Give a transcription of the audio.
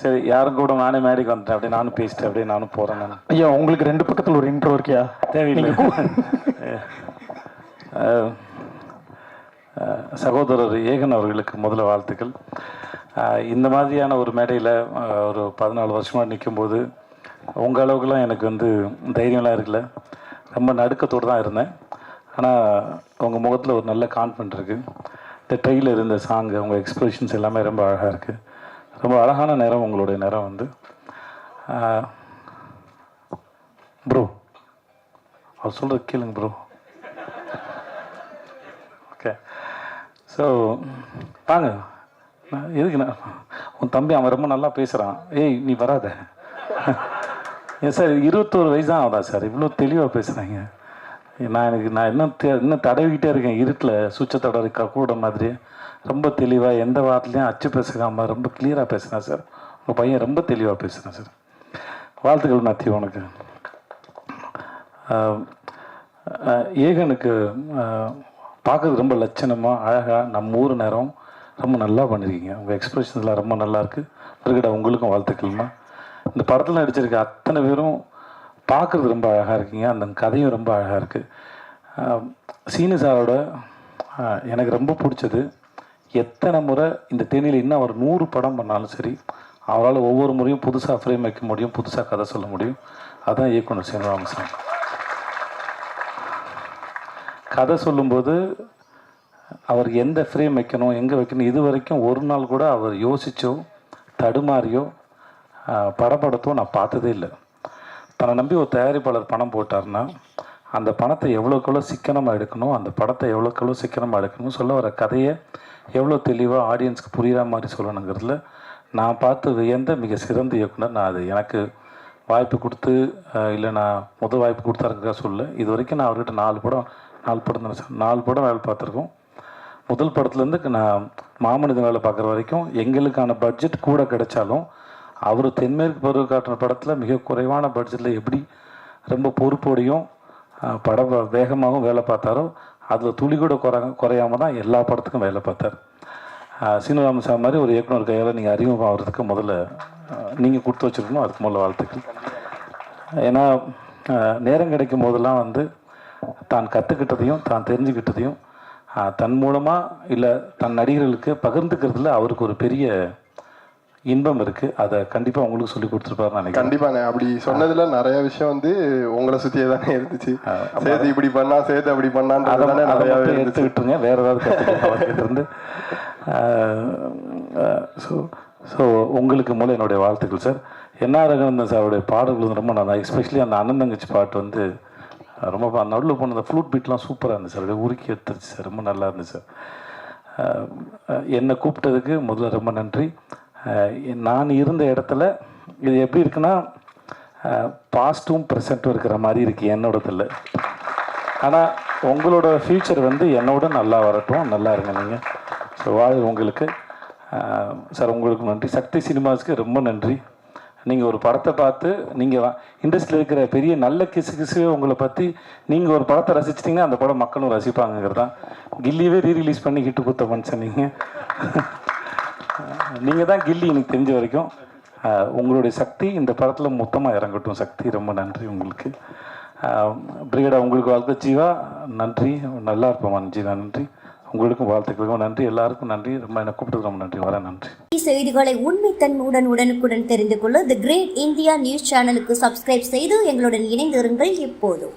சரி, யாரும் கூட நானே மேடைக்கு வந்துட்டேன், அப்படியே நானும் பேசிட்டேன், அப்படியே நானும் போகிறேன். நான் ஐயா உங்களுக்கு 2 பக்கத்தில் ஒரு இன்ட்ரோ இருக்கியா? தேவையில்லை. சகோதரர் ஏகன் அவர்களுக்கு முதல்ல வாழ்த்துக்கள். இந்த மாதிரியான ஒரு மேடையில் ஒரு 14 வருஷமாக நிற்கும்போது உங்கள் அளவுக்குலாம் எனக்கு வந்து தைரியம்லாம் இருக்குல்ல, ரொம்ப நடுக்கத்தோடு தான் இருந்தேன். ஆனால் உங்கள் முகத்தில் ஒரு நல்ல கான்ஃபிடென்ட் இருக்குது. இந்த ட்ரெயிலர், இந்த சாங்கு, உங்கள் எக்ஸ்பிரஷன்ஸ் எல்லாமே ரொம்ப அழகாக இருக்குது. ரொம்ப அழகான நேரம் உங்களுடைய நேரம் வந்து. ப்ரோ அவர் சொல்கிறது கேளுங்க ப்ரோ. ஓகே, ஸோ வாங்க. எதுக்குண்ணா உன் தம்பி அவன் ரொம்ப நல்லா பேசுகிறான். ஏய் நீ வராத. ஏன் சார் 21 வயசு தான் ஆகுதா சார், இவ்வளோ தெளிவாக பேசுகிறாங்க. நான் இன்னும் தடவிக்கிட்டே இருக்கேன் இருட்டில், சுவிட்சை தடவை கூட மாதிரி. ரொம்ப தெளிவாக எந்த வார்த்தையும் அச்சு பேசுகாமல் ரொம்ப கிளியராக பேசுகிறேன் சார். உங்கள் பையன் ரொம்ப தெளிவாக பேசுகிறேன் சார். வாழ்த்துக்கள் மேத்யூ உனக்கு. ஏகனுக்கு பார்க்குறது ரொம்ப லட்சணமாக அழகாக நம்ம ஊர் நேரம் ரொம்ப நல்லா பண்ணியிருக்கீங்க. உங்கள் எக்ஸ்பிரஷன்ஸ்லாம் ரொம்ப நல்லாயிருக்கு. இருக்கடா உங்களுக்கும் வாழ்த்துக்கள்மா. இந்த படத்தில் நடிச்சிருக்க அத்தனை பேரும் பார்க்குறது ரொம்ப அழகாக இருக்கீங்க. அந்த கதையும் ரொம்ப அழகாக இருக்குது. சீனு சாரோட எனக்கு ரொம்ப பிடிச்சது, எத்தனை முறை இந்த தேனியில் இன்னும் அவர் 100 படம் பண்ணாலும் சரி, அவரால் ஒவ்வொரு முறையும் புதுசாக ஃப்ரேம் வைக்க முடியும், புதுசாக கதை சொல்ல முடியும். அதுதான் இயக்குனர் சீனிவாசன். கதை சொல்லும்போது அவர் எந்த ஃப்ரேம் வைக்கணும், எங்கே வைக்கணும், இது வரைக்கும் ஒரு நாள் கூட அவர் யோசிச்சோ தடுமாறியோ படப்படத்தோ நான் பார்த்ததே இல்லை. தன்னை நம்பி ஒரு தயாரிப்பாளர் பணம் போட்டார்னா அந்த பணத்தை எவ்வளோக்கெவ்வளோ சிக்கனமாக எடுக்கணும், அந்த படத்தை எவ்வளோக்கெவ்வளோ சிக்கனமாக எடுக்கணும், சொல்ல வர கதையை எவ்வளோ தெளிவாக ஆடியன்ஸ்க்கு புரிகிற மாதிரி சொல்லணுங்கிறதுல நான் பார்த்து வியந்த மிக சிறந்த இயக்குனர். நான் அது எனக்கு வாய்ப்பு கொடுத்து இல்லை நான் முதல் வாய்ப்பு கொடுத்தாருக்கா சொல்ல. இது வரைக்கும் நான் அவர்கிட்ட 4 படம் தானே சார், 4 படம் வேலை பார்த்துருக்கோம். முதல் படத்துலேருந்து நான் மாமனிதன் வேலை பார்க்குற வரைக்கும் எங்களுக்கான பட்ஜெட் கூட கிடைச்சாலும் அவர் தென்மேற்கு பருவ காட்டுற படத்தில் மிக குறைவான பட்ஜெட்டில் எப்படி ரொம்ப பொறுப்போடையும் படம் வேகமாகவும் வேலை பார்த்தாரோ அதில் துளி கூட குறையாமல் தான் எல்லா படத்துக்கும் வேலை பார்த்தார். சீனிவாசன் சார் மாதிரி ஒரு இயக்குனர் கையால் நீங்கள் அறிமுகமாகிறதுக்கு முதல்ல நீங்கள் கொடுத்து வச்சுருக்கணும். அதுக்கு முதல்ல வாழ்த்துக்கள். ஏன்னா நேரம் கிடைக்கும் போதெல்லாம் வந்து தான் கற்றுக்கிட்டதையும் தான் தெரிஞ்சுக்கிட்டதையும் தன் மூலமாக இல்லை தன் நடிகர்களுக்கு பகிர்ந்துக்கிறதுல அவருக்கு ஒரு பெரிய இன்பம் இருக்குது. அதை கண்டிப்பாக உங்களுக்கு சொல்லி கொடுத்துருப்பாரு நினைக்கிறேன். கண்டிப்பாண்ணே, அப்படி சொன்னதுல நிறைய விஷயம் வந்து உங்களை சுற்றியே தானே இருந்துச்சு. சேர்த்து இப்படி பண்ணா, சேர்த்து அப்படி பண்ணான்னு நிறையா எடுத்துக்கிட்டுருங்க. வேற ஏதாவது கற்றுக்கிட்டு இருந்து. ஸோ உங்களுக்கு மூலம் என்னுடைய வாழ்த்துக்கள் சார். என்ஆர் ரகுநந்தன் சாருடைய பாடல்கள் ரொம்ப நல்லா, எஸ்பெஷலி அந்த அண்ணன் தங்கச்சி பாட்டு வந்து ரொம்ப நடுவில் போன அந்த ஃப்ளூட் பீட்லாம் சூப்பராக இருந்துச்சு சார். அதை உருக்கி எடுத்துருச்சு சார், ரொம்ப நல்லா இருந்துச்சு சார். என்னை கூப்பிட்டதுக்கு முதல்ல ரொம்ப நன்றி. நான் இருந்த இடத்துல இது எப்படி இருக்குன்னா பாஸ்ட்டும் ப்ரெசண்ட்டும் இருக்கிற மாதிரி இருக்குது என்னோடதில். ஆனால் உங்களோட ஃப்யூச்சர் வந்து என்னோட நல்லா வரட்டும், நல்லா இருங்க நீங்கள். ஸோ உங்களுக்கு சார் உங்களுக்கு நன்றி. சக்தி சினிமாஸுக்கு ரொம்ப நன்றி. நீங்கள் ஒரு படத்தை பார்த்து நீங்கள் இண்டஸ்ட்ரியில் இருக்கிற பெரிய நல்ல கிசு உங்களை பற்றி நீங்கள் ஒரு படத்தை ரசிச்சிட்டிங்கன்னா அந்த படம் மக்களும் ரசிப்பாங்கிறது தான். கில்லியவே ரீரிலீஸ் பண்ணி ஹிட்டு கொடுத்த மனுஷன் நீங்கள் தான் கில்லி எனக்கு தெரிஞ்ச வரைக்கும். உங்களுடைய சக்தி இந்த படத்தில் மொத்தமாக இறங்கட்டும். சக்தி ரொம்ப நன்றி உங்களுக்கு. பிரிகேடா உங்களுக்கு வாழ்க்கை. ஜீவா நன்றி, நல்லா இருப்போம் ஜீவா நன்றி. உங்களுக்கும் வாழ்த்துக்களுக்கும் நன்றி, எல்லாருக்கும் நன்றி. ரொம்ப என்னை கூப்பிட்டு ரொம்ப நன்றி. வர நன்றி. செய்திகளை உண்மைத்தன்மையுடன் உடனுக்குடன் தெரிந்து கொள்ள தி கிரேட் இந்தியா நியூஸ் சேனலுக்கு சப்ஸ்கிரைப் செய்து எங்களுடன் இணைந்திருங்கள் எப்போதும்.